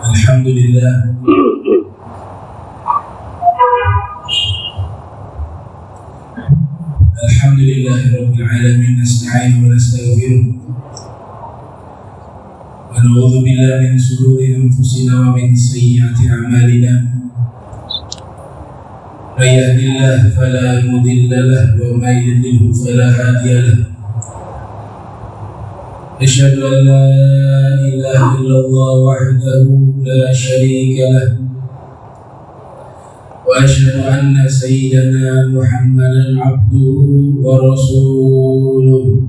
Alhamdulillah. Alhamdulillahirabbil alamin, nasta'inu wa nastaghfiruh wa na'udzu billahi min shururi anfusina wa min sayyiati a'malina. Man yahdihillahu fala mudilla lahu wa man yudlil fala hadiya lahu. Asyhadu an la ilaha illallah wahdahu la syarika lahu wa asyhadu anna sayyidana Muhammadan abduhu wa rasuluh.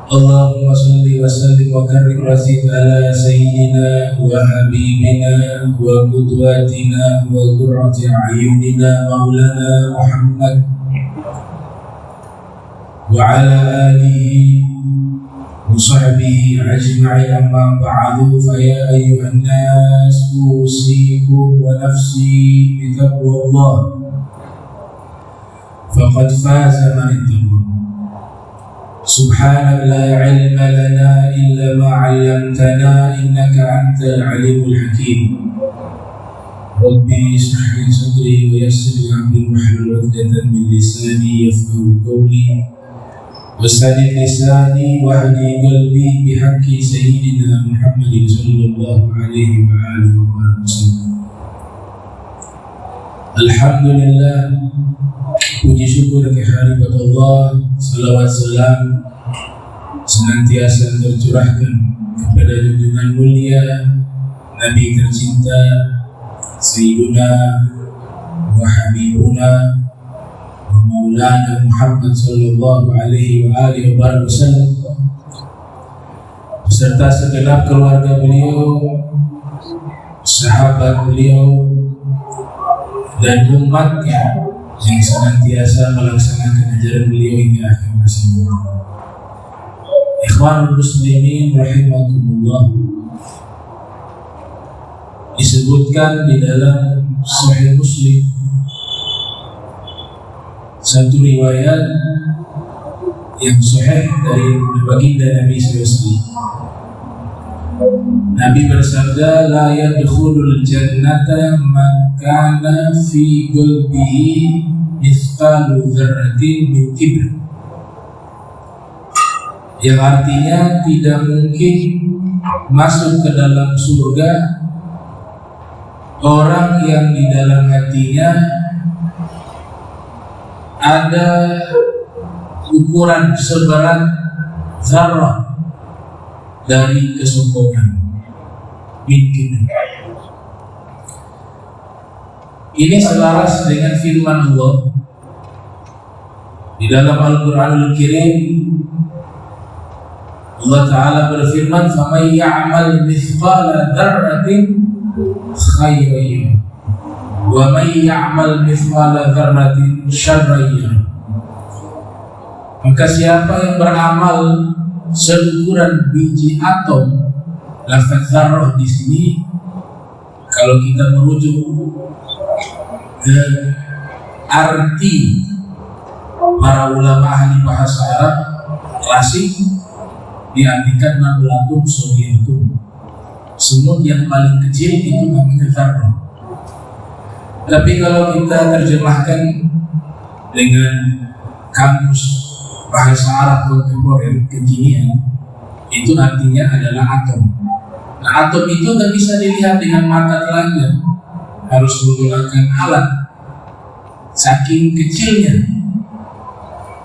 Allahumma salli wa sallim wa karrim wa zid ala sayyidina wa habibina wa qudwatina wa qurrati a'yunina maulana Muhammad wa ala alihi wa sahbihi ajma'in, amma ba'du. Fa ya ayyuhan nas usikum wa nafsi bi taqwallah faqad faza man ittaqa. Subhanaka la ilma lana illa ma 'allamtana innaka antal alimul hakim. Rabbi ishrah li sadri wa yassir li amri wahlul 'uqdatam min lisani yafqahu qawli wasadid lisani wahdi qalbi bihaqqi sayyidina Muhammadin sallallahu alaihi wa alihi wa sallam. Alhamdulillah, puji syukur kehadirat Allah, salawat salam senantiasa tercurahkan kepada junjungan mulia Nabi tercinta Sayyiduna wa Habibuna wa Maulana Muhammad sallallahu alaihi wa alihi wa sallam, beserta segenap keluarga beliau, sahabat beliau, dan umatnya yang senantiasa melaksanakan ajaran beliau hingga akhir masa. Ikhwanul muslimin rahimakumullah, disebutkan di dalam Sahih Muslim satu riwayat yang sahih dari baginda Nabi SAW. Nabi bersabda, la yadkhulul jannata man kana fi qalbihi mithqalu dzarratin min kibr. Yang artinya tidak mungkin masuk ke dalam surga orang yang di dalam hatinya ada ukuran seberat zarrah dari kesombongan. Mungkin ini selaras dengan firman Allah di dalam Al-Qur'anul Karim. Allah Ta'ala berfirman, فَمَنْ يَعْمَلْ مِثْقَالَ ذَرَّةٍ خَيْرًا يَرَهُ وَمَنْ يَعْمَلْ مِثْقَالَ ذَرَّةٍ شَرًّا يَرَهُ. Maka siapa yang beramal seukuran biji atom, lafaz zarrah di sini kalau kita merujuk ke arti para ulama ahli bahasa Arab klasik, diartikan nablatun soghiratun, semut yang paling kecil itu namanya zarrah. Tapi kalau kita terjemahkan dengan kamus bahasa Arab kontemporer kekinian, itu artinya adalah atom. Nah, atom itu tak bisa dilihat dengan mata telanjang, harus menggunakan alat, saking kecilnya.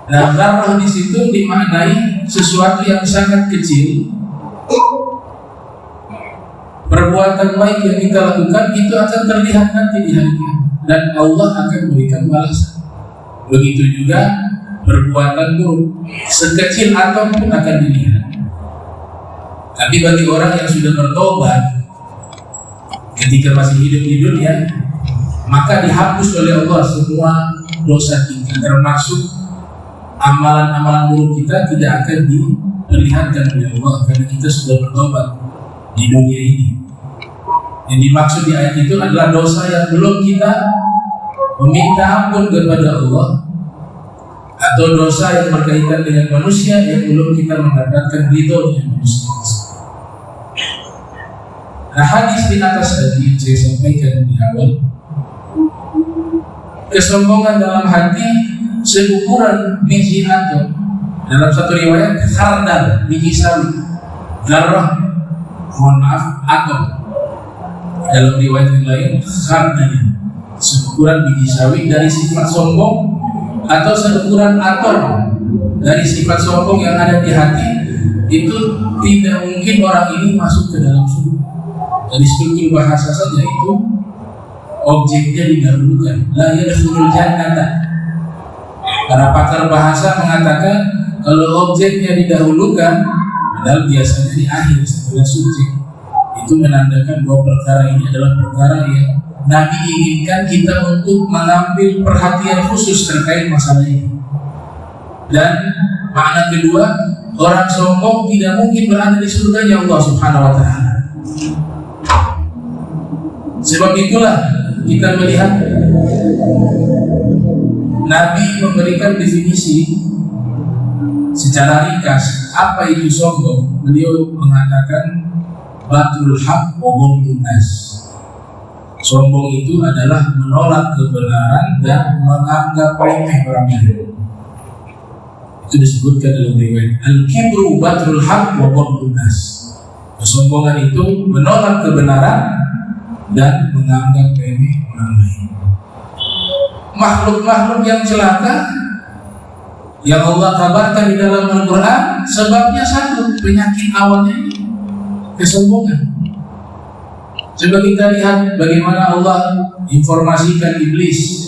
Nah, zarrah di situ dimaknai sesuatu yang sangat kecil. Perbuatan baik yang kita lakukan itu akan terlihat nanti di hari kiamat, dan Allah akan memberikan balasan. Begitu juga perbuatan buruk, sekecil atom pun akan dilihat. Tapi bagi orang yang sudah bertobat ketika masih hidup di dunia, maka dihapus oleh Allah semua dosa kita, termasuk amalan-amalan buruk kita tidak akan diperlihatkan oleh Allah karena kita sudah bertobat di dunia ini. Yang dimaksud di ayat itu adalah dosa yang belum kita meminta ampun kepada Allah atau dosa yang berkaitan dengan manusia yang belum kita mendapatkan ridhonya manusia. Nah, hadis di atas tadi yang saya sampaikan di awal, kesombongan dalam hati seukuran biji atom. Dalam satu riwayat khardal, biji sawi, zarrah, mohon maaf, atom. Dalam riwayat yang lain khardal, seukuran biji sawi dari sifat sombong, atau seukuran atom dari sifat sombong yang ada di hati. Itu tidak mungkin orang ini masuk ke dalam surga. Dari struktur bahasa saja itu objeknya didahulukan. La yadkhulul jannata. Para pakar bahasa mengatakan kalau objeknya didahulukan, padahal biasanya di akhir setelah subjek, itu menandakan bahwa perkara ini adalah perkara yang Nabi inginkan kita untuk mengambil perhatian khusus terkait masalah ini. Dan makna kedua, orang sombong tidak mungkin berada di surganya Allah Subhanahu wa Ta'ala. Sebab itulah kita melihat Nabi memberikan definisi secara ringkas apa itu sombong. Beliau mengatakan batrul haq wa ghamdun nas. Sombong itu adalah menolak kebenaran dan menganggap remeh orang lain. Itu disebutkan dalam riwayat al-kibru batrul haq wa ghamdun nas. Kesombongan itu menolak kebenaran dan menganggap remeh orang lain. Makhluk-makhluk yang celaka yang Allah kabarkan di dalam Al-Quran, sebabnya satu, penyakit awalnya kesombongan. Coba kita lihat bagaimana Allah informasikan iblis,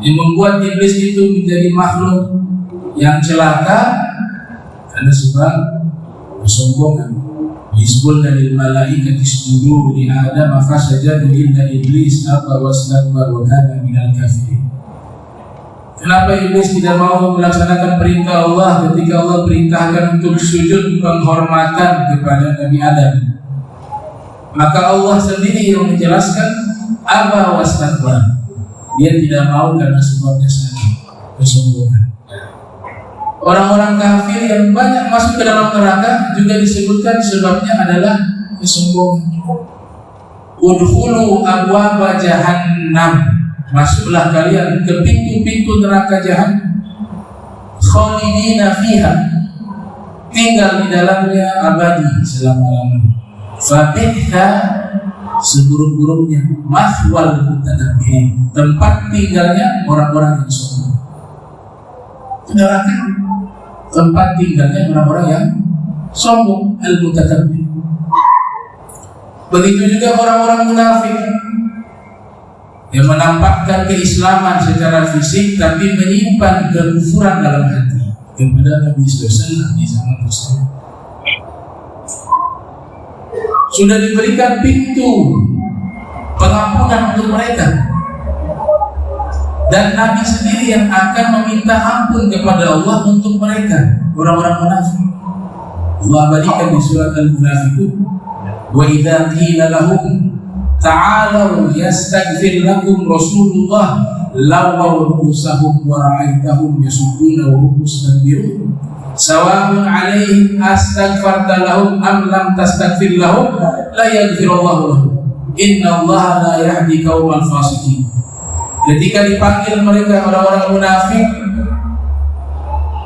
yang membuat iblis itu menjadi makhluk yang celaka karena sebab kesombongan. Yisbulna lil malaikati isjudu li Adam fasajadu illa iblis aba wastakbara wa kana minal kafirin. Kenapa iblis tidak mau melaksanakan perintah Allah ketika Allah perintahkan untuk sujud penghormatan kepada Nabi Adam? Maka Allah sendiri yang menjelaskan aba wastakbara. Dia tidak mau karena sebabnya sakit, kesombongan. Orang-orang kafir yang banyak masuk ke dalam neraka juga disebutkan sebabnya adalah kesombongan. Udkhulu abwaaba jahannam, masuklah kalian ke pintu-pintu neraka jahannam. Khalidina fiha, tinggal di dalamnya abadi selama-lamanya. Fabihha, seburuk-buruknya mahwal mutakabbirin, tempat tinggalnya orang-orang yang sombong. Neraka tempat tinggalnya orang-orang yang sombong, al-mutakabbir. Begitu juga orang-orang munafik yang menampakkan keislaman secara fisik tapi menyimpan kekufuran dalam hati kepada Nabi SAW di zaman tersebut. Sudah diberikan pintu pengampunan untuk mereka, dan Nabi sendiri yang akan meminta ampun kepada Allah untuk mereka, orang-orang munafik. Allah abadikan di surat Al-Munafiqun, wa idza qila lahum ta'alu yastaghfir lakum Rasulullah lawaw ru'usahum wa ra'aitahum yasudduna wa hum mustakbirun sawa'un 'alaihim astaghfarta lahum am lam tastaghfir lahum la yaghfirullahu lahum innallaha la yahdi qaumal fasiqin. Ketika dipanggil mereka orang-orang munafik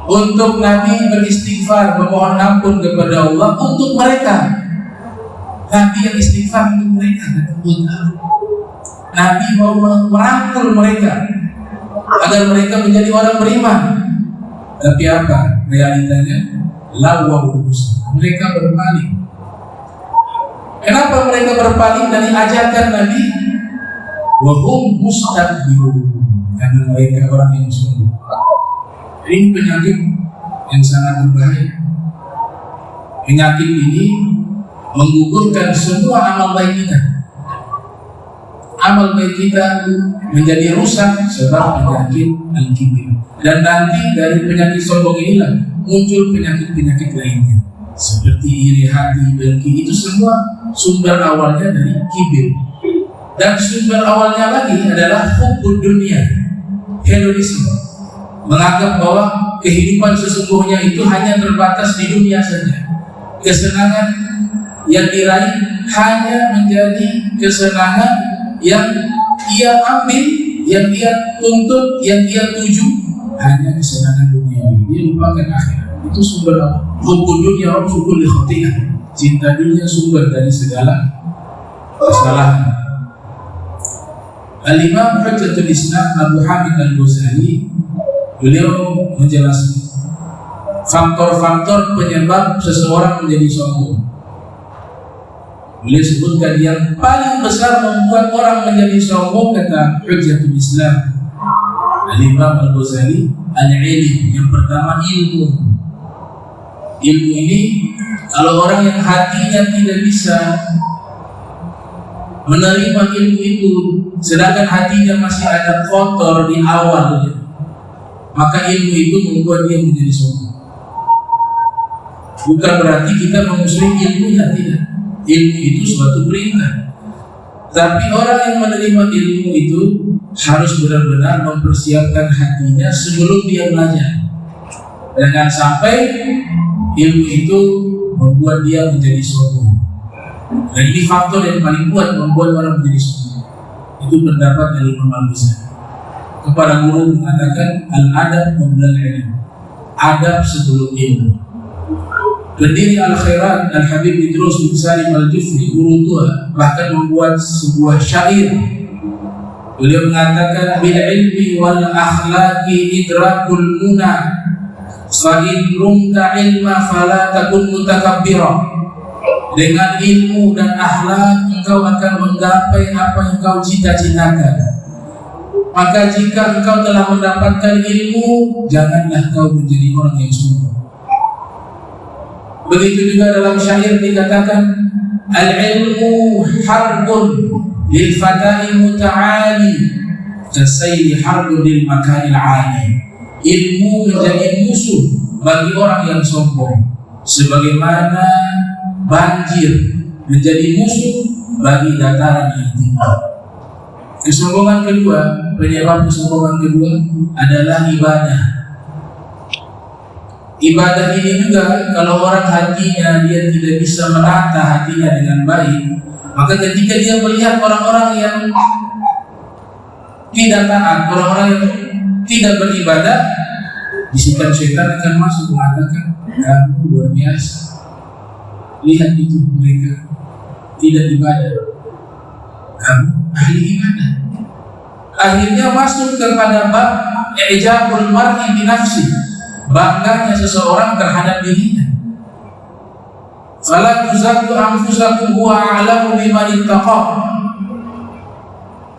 untuk Nabi beristighfar, memohon ampun kepada Allah untuk mereka, Nabi yang istighfar untuk mereka. Nabi mau merangkul mereka agar mereka menjadi orang beriman. Tapi apa realitanya? Lawawus, mereka berpaling. Kenapa mereka berpaling dari ajakan Nabi? Wahum mustakbirun, karena mereka orang yang sombong. Ini penyakit yang sangat berbahaya. Penyakit ini menggugurkan semua amal baik kita. Amal baik kita menjadi rusak sebab penyakit al-kibir. Dan nanti dari penyakit sombong inilah muncul penyakit-penyakit lainnya, seperti iri hati, dengki. Itu semua sumber awalnya dari kibir. Dan sumber awalnya lagi adalah hubbud dunia, hedonisme. menganggap bahwa kehidupan sesungguhnya itu hanya terbatas di dunia saja. Kesenangan yang diraih hanya menjadi kesenangan yang ia ambil, yang ia tuntut, yang ia tuju, hanya kesenangan dunia. Dia lupakan akhirat. Itu sumber apa? Hubbud dunya wa hubbu li khati'ah. Cinta dunia sumber dari segala kesalahan. Al-Imam Hujjatul Islam Abu Hamid Al-Ghazali, beliau menjelaskan faktor-faktor penyebab seseorang menjadi sombong. Beliau sebutkan yang paling besar membuat orang menjadi sombong, kata Hujjatul Islam Al-Imam Al-Ghazali, al-ilm. Yang pertama ilmu. Ilmu ini, kalau orang yang hatinya tidak bisa menerima ilmu itu, sedangkan hatinya masih ada kotor di awalnya, maka ilmu itu membuat dia menjadi sombong. Bukan berarti kita memusuhi ilmunya, tidak. Ilmu itu suatu perintah. Tapi orang yang menerima ilmu itu harus benar-benar mempersiapkan hatinya sebelum dia belajar. Jangan sampai ilmu itu membuat dia menjadi sombong. Dan ini faktor yang paling kuat membuat orang menjadi sombong. Itu pendapat dari Imam Al-Ghazali. Kepada guru mengatakan al-adab qabla al-ilm. Adab sebelum ilmu. Pendiri Al-Khairat Al-Habib Idrus bin Salim Al-Jufri, guru tua, bahkan membuat sebuah syair. Beliau mengatakan bil ilmi wal akhlaqi idrakul muna, fa in rumta ilma fala takun mutakabbira. Dengan ilmu dan akhlak engkau akan menggapai apa yang engkau cita-citakan. Maka jika engkau telah mendapatkan ilmu, janganlah kau menjadi orang yang sombong. Begitu juga dalam syair dikatakan al-ilmu harbun lil fata'i muta'ali kasayli harbun lil makanil 'ali. Ilmu menjadi musuh bagi orang yang sombong, sebagaimana banjir menjadi musuh bagi dataran yang tinggi. Kesombongan kedua, penyebab kesombongan kedua adalah ibadah. Ibadah ini juga, kalau orang hatinya dia tidak bisa menata hatinya dengan baik, maka ketika dia melihat orang-orang yang tidak taat, orang-orang yang tidak beribadah, bisikan syaitan akan masuk mengatakan, kamu luar biasa, lihat itu mereka tidak ibadah, kamu ahli ibadah. Akhirnya masuk kepada bab i'jabul mar'i bi nafsi, bangganya seseorang terhadap dirinya. Fala tuzakku anfusakum huwa a'lamu biman ittaqa.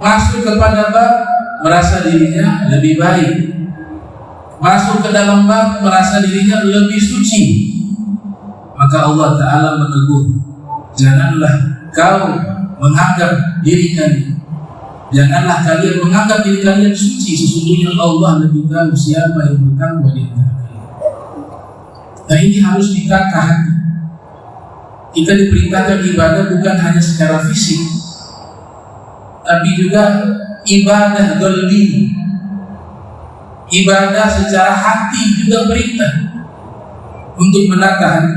Masuk kepada bab merasa dirinya lebih baik. Masuk ke dalam bab merasa dirinya lebih suci. Maka Allah Ta'ala menegur, janganlah kau menganggap diri kalian, janganlah kalian menganggap diri kalian suci. Sesungguhnya Allah lebih tahu siapa yang bertakwa di antara kalian. Nah, ini harus ditata hati. Kita diperintahkan ibadah bukan hanya secara fisik, tapi juga ibadah qalbi. Ibadah secara hati juga perintah untuk menata hati.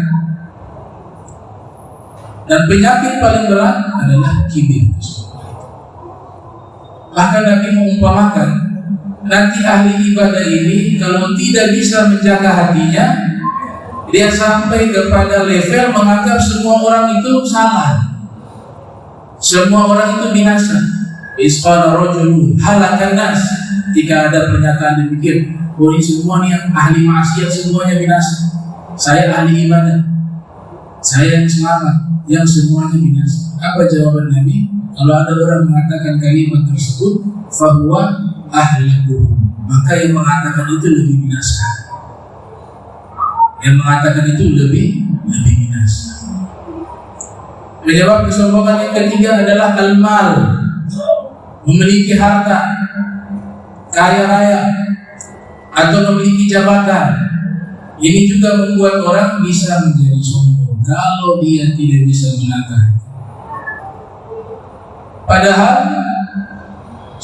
Dan penyakit paling berat adalah kibir. Bahkan Nabi mengumpamakan, nanti ahli ibadah ini kalau tidak bisa menjaga hatinya, dia sampai kepada level menganggap semua orang itu salah, semua orang itu binasa. Isqala rajulu halakan nas. Ketika ada pernyataan dipikir, oh ini semua nih yang ahli maksiat semuanya binasa, saya ahli ibadah, saya yang selamat, yang semuanya binasa. Apa jawaban Nabi? Kalau ada orang mengatakan kalimat tersebut, fahuwa ahlakuhum, maka yang mengatakan itu lebih binasa. Yang mengatakan itu lebih binasa. Penyebab kesombongan yang ketiga adalah al-mal, memiliki harta, kaya raya, atau memiliki jabatan. Ini juga membuat orang bisa menjadi sombong kalau dia tidak bisa menata. Padahal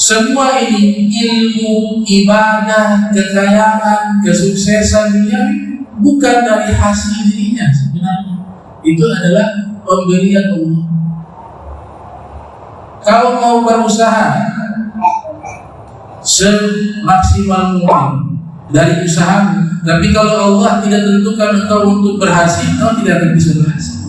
Semua ini ilmu, ibadah, kekayaan, kesuksesan dunia bukan dari hasil dirinya sebenarnya. Itu adalah pemberian Allah. Kau mau berusaha semaksimal mungkin dari usaha, tapi kalau Allah tidak tentukan engkau untuk berhasil, kau tidak akan bisa berhasil.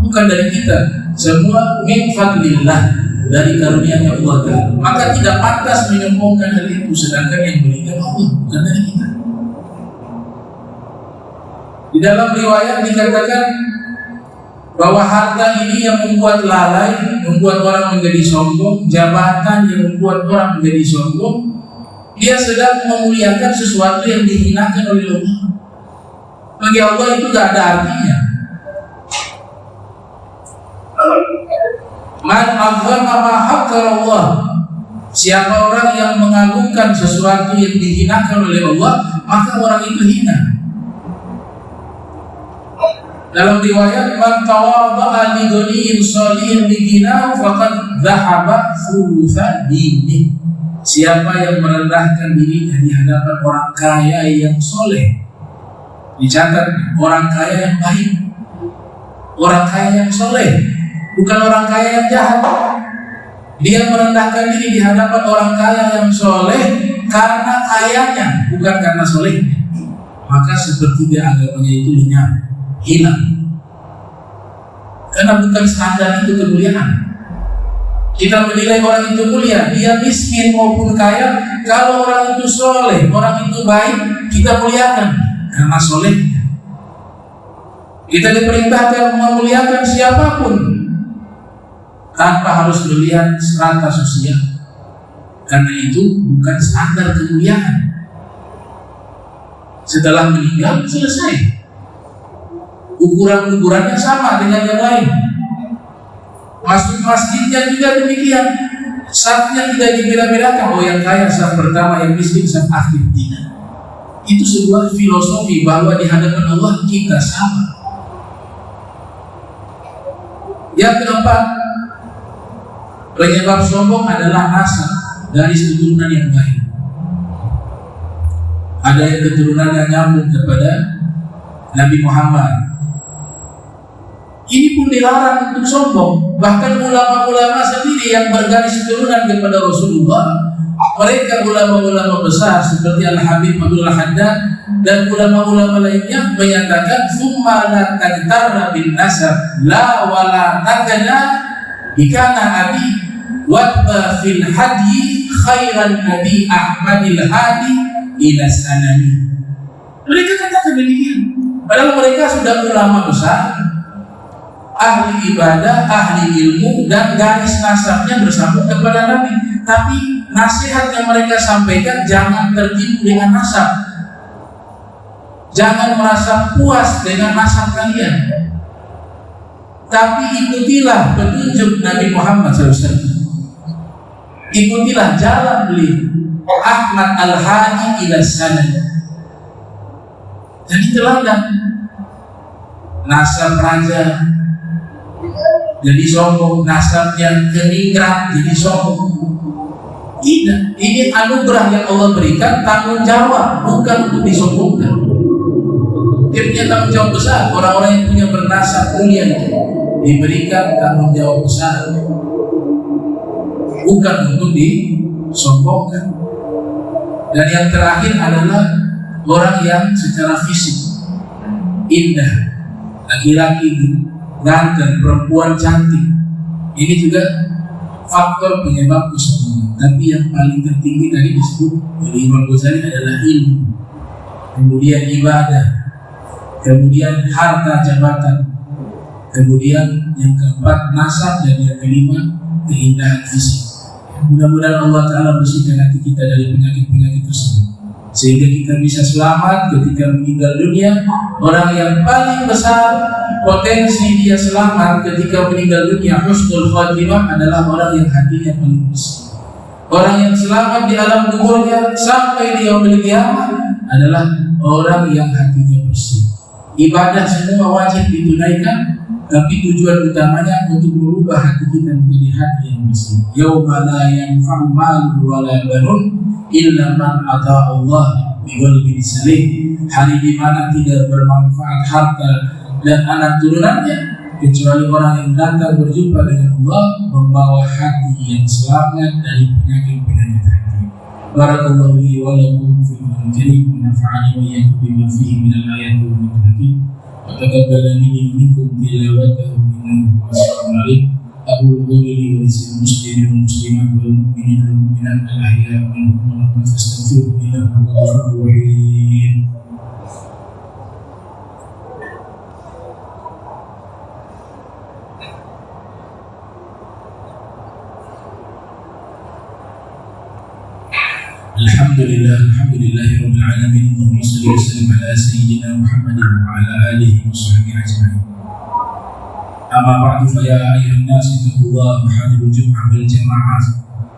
Bukan dari kita, semua min fadlillah, dari karunia Allah Ta'ala. Maka tidak pantas menyombongkan hal itu, sedangkan yang berikan Allah, bukan dari kita. Di dalam riwayat dikatakan bahwa harta ini yang membuat lalai, membuat orang menjadi sombong, jabatan yang membuat orang menjadi sombong, dia sedang memuliakan sesuatu yang dihinakan oleh Allah. Bagi Allah itu tidak ada artinya. Man azzama ma haqqara Allah. Siapa orang yang mengagungkan sesuatu yang dihinakan oleh Allah, maka orang itu hina. Dalam riwayat, man tawadha'a li ghaniyin shalihin bi ghinahu faqad dhahaba thulutsa dini. Siapa yang merendahkan dirinya di hadapan orang kaya yang soleh, dicatat orang kaya yang baik, orang kaya yang soleh, bukan orang kaya yang jahat. Dia merendahkan diri di hadapan orang kaya yang soleh karena kayanya, bukan karena solehnya. Maka sepertiga agamanya itu lenyap, hilang. Karena bukan standar itu kemuliaan. Kita menilai orang itu mulia, dia miskin maupun kaya. Kalau orang itu soleh, orang itu baik, kita muliakan karena solehnya. Kita diperintahkan memuliakan siapapun tanpa harus melihat strata sosial, karena itu bukan standar kemuliaan. Setelah meninggal selesai, ukuran-ukurannya sama dengan yang lain. Masuk masjidnya juga demikian, safnya tidak dibeda-bedakan. Oh, yang kaya saf pertama, yang miskin saf akhir, tidak. Itu sebuah filosofi bahwa di hadapan Allah kita sama. Yang keempat, penyebab sombong adalah nasab, garis keturunan yang baik. Ada yang keturunannya nyambung kepada Nabi Muhammad. Ini pun dilarang untuk sombong. Bahkan ulama-ulama sendiri yang bergaris keturunan kepada Rasulullah, mereka ulama-ulama besar seperti Al-Habib Abdul Haddad dan ulama-ulama lainnya menyatakan summa la tantarra bin nasab la wala takana bikana abi watba fil hadi khairan nabi Ahmadil hadi ila sanami. Mereka katakan demikian, padahal mereka sudah ulama besar, ahli ibadah, ahli ilmu, dan garis nasabnya bersambung kepada Nabi. Tapi nasihat yang mereka sampaikan, jangan tertipu dengan nasab, jangan merasa puas dengan nasab kalian, tapi ikutilah petunjuk Nabi Muhammad SAW. Ikutilah jalan beliau, Ahmad al-Hadi ila sanad. Jadi teladan. Nasab raja jadi sombong, nasabnya keningrat jadi sombong. Tidak, ini anugerah yang Allah berikan, tanggung jawab, bukan untuk disombongkan. Dia punya tanggung jawab besar. Orang-orang yang punya bernasab mulia itu diberikan tanggung jawab besar, bukan untuk disombongkan. Dan yang terakhir adalah orang yang secara fisik indah, laki-laki ganteng, perempuan cantik. Ini juga faktor penyebab kesombongan. Tapi yang paling tertinggi tadi disebut oleh Imam Ghazali adalah ilmu, kemudian ibadah, kemudian harta jabatan, kemudian yang keempat nasab, dan yang kelima keindahan fisik. Mudah-mudahan Allah Ta'ala bersihkan hati kita dari penyakit-penyakit tersebut, sehingga kita bisa selamat ketika meninggal dunia. Orang yang paling besar potensi dia selamat ketika meninggal dunia, husnul khatimah, adalah orang yang hatinya paling bersih. Orang yang selamat di alam kuburnya sampai di yaumil qiyamah adalah orang yang hatinya bersih. Ibadah semua wajib ditunaikan, tapi tujuan utamanya untuk merubah hati kita menjadi hati yang bersih. Yauma la yanfa'u malun wa la banun illa man ata Allah biqalbin salim. Hari di mana tidak bermanfaat harta dan anak turunannya kecuali orang yang datang berjumpa dengan Allah membawa hati yang selamat dari penyakit-penyakit hati. Barakallahu li wa lakum fil Qur'anil Karim wa nafa'ani wa iyyakum bima fihi minal ayati wal hikmati. وتقبل مني ومنكم تلاوته انه هو السميع العليم. اقول قولي لي وللمسلمين والمسلمات والمؤمنين والمؤمنات الاحياء منهم والاموات فاستغفروه انه هو الغفور الرحيم. الحمد لله رب العالمين. اللهم صل وسلم على سيدنا محمد وعلى اله وصحبه اجمعين. اما بعد فيا ايها الناس اتقوا الله وحاذروا الجمعه والجماعات.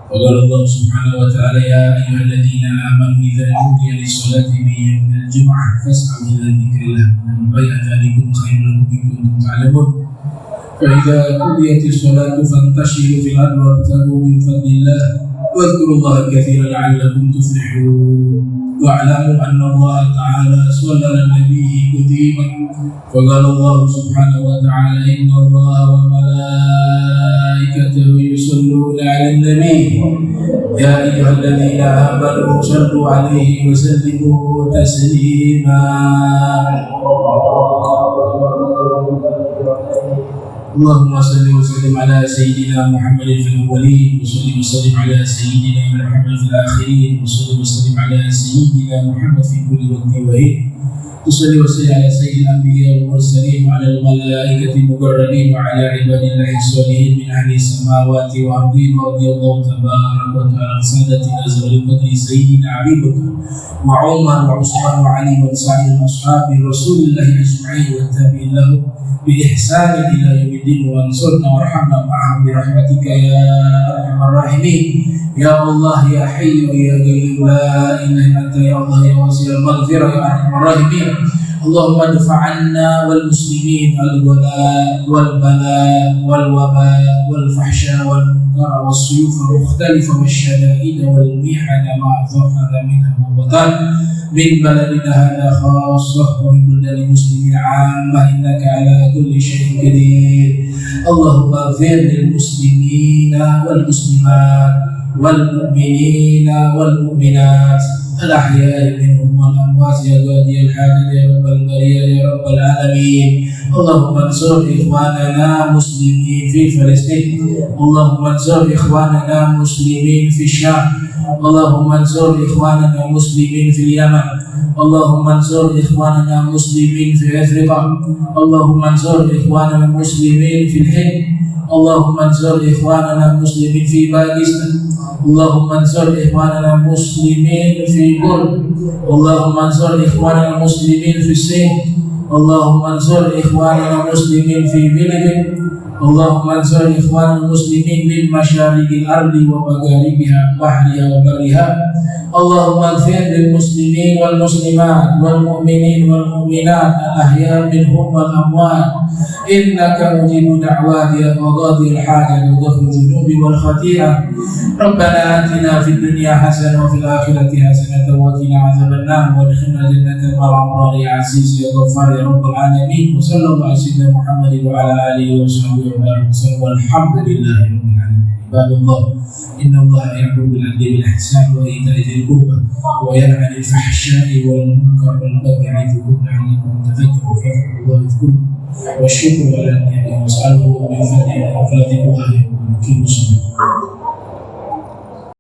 وقال الله سبحانه وتعالى يا ايها الذين امنوا اذا نودي للصلاه من يوم الجمعه فاسعوا الى ذكر الله ومن بين ذلكم خير لكم ان كنتم تعلمون. فاذا قضيت الصلاه فانتشروا في الارض وابتغوا من فضل الله واذكروا الله كثيرا لعلكم تفلحون. واعلموا ان الله تعالى صلى على نبيه كتيبا فقال الله سبحانه وتعالى ان الله وملائكته يصلون على النبي يا ايها الذين امنوا صلوا عليه وسلموا تسليما. اللهم صل وسلم على سيدنا محمد في الاولين وصل وسلم على سيدنا محمد في الاخرين وصل وسلم على سيدنا محمد في كل وقت وحين وصل وسلم على سيد الانبياء والمرسلين وعلى الملائكه المقربين وعلى عباد الله الصالحين من اهل السماوات والارضين. ورضي الله تبارك وتعالى عن سادتنا ذوي القدر سيدنا ابي بكر وعمر وعثمان وعلي وسائر اصحاب رسول الله اجمعين والتابعين لهم بإحسان إلى يوم الدين. وانصرنا وارحمنا معهم برحمتك يا أرحم الراحمين. يا الله يا حي يا قيوم لا إله إلا أنت يا الله يا واسع المغفرة يا أرحم الراحمين. اللهم ادفع عنا والمسلمين الغلاء والبلاء والوباء والفحشاء والمنكر والسيوف المختلفة والشدائد والمحن ما ظهر منها وبطن من بلدنا هذا خاصة ومن بلدان المسلمين عامة إنك على كل شيء قدير. اللهم اغفر للمسلمين والمسلمات والمؤمنين والمؤمنات الأحياء منهم والأموات يا قاضي الحاجة يا رب البرية يا رب العالمين. اللهم انصر إخواننا مسلمين في فلسطين. اللهم انصر إخواننا مسلمين في الشام. اللهم انصر إخواننا مسلمين في اليمن. اللهم انصر إخواننا مسلمين في أفريقيا. اللهم انصر إخواننا مسلمين في الهند. اللهم انصر إخواننا المسلمين في باكستان. اللهم انصر إخواننا المسلمين في بورما. اللهم انصر إخواننا المسلمين في الصين. اللهم انصر إخواننا المسلمين في فيلبين. اللهم انصر إخواننا المسلمين من مشارق الأرض ومغاربها بحرها وبرها. اللهم اغفر للمسلمين والمسلمات والمؤمنين والمؤمنات الأحياء منهم والأموات إنك مجيب دعوات يا قاضي الحاجة وغفر الذنوب والخطيئة. ربنا آتنا في الدنيا حسنة وفي الآخرة حسنة وقنا عذاب النار وادخلنا جنة مع الأبرار يا عزيز يا غفار يا رب العالمين. وصلى الله على سيدنا محمد وعلى آله وصحبه وسلم والحمد لله رب العالمين. عباد الله إن الله يأمر بالعدل والإحسان وإيتاء ذي القربى وينهى عن الفحشاء والمنكر والبغي يعظكم لعلكم تذكرون فاذكروا الله يذكركم والشكر على نعمه واسأله من فضله وفضل الله ومكين الصلاة.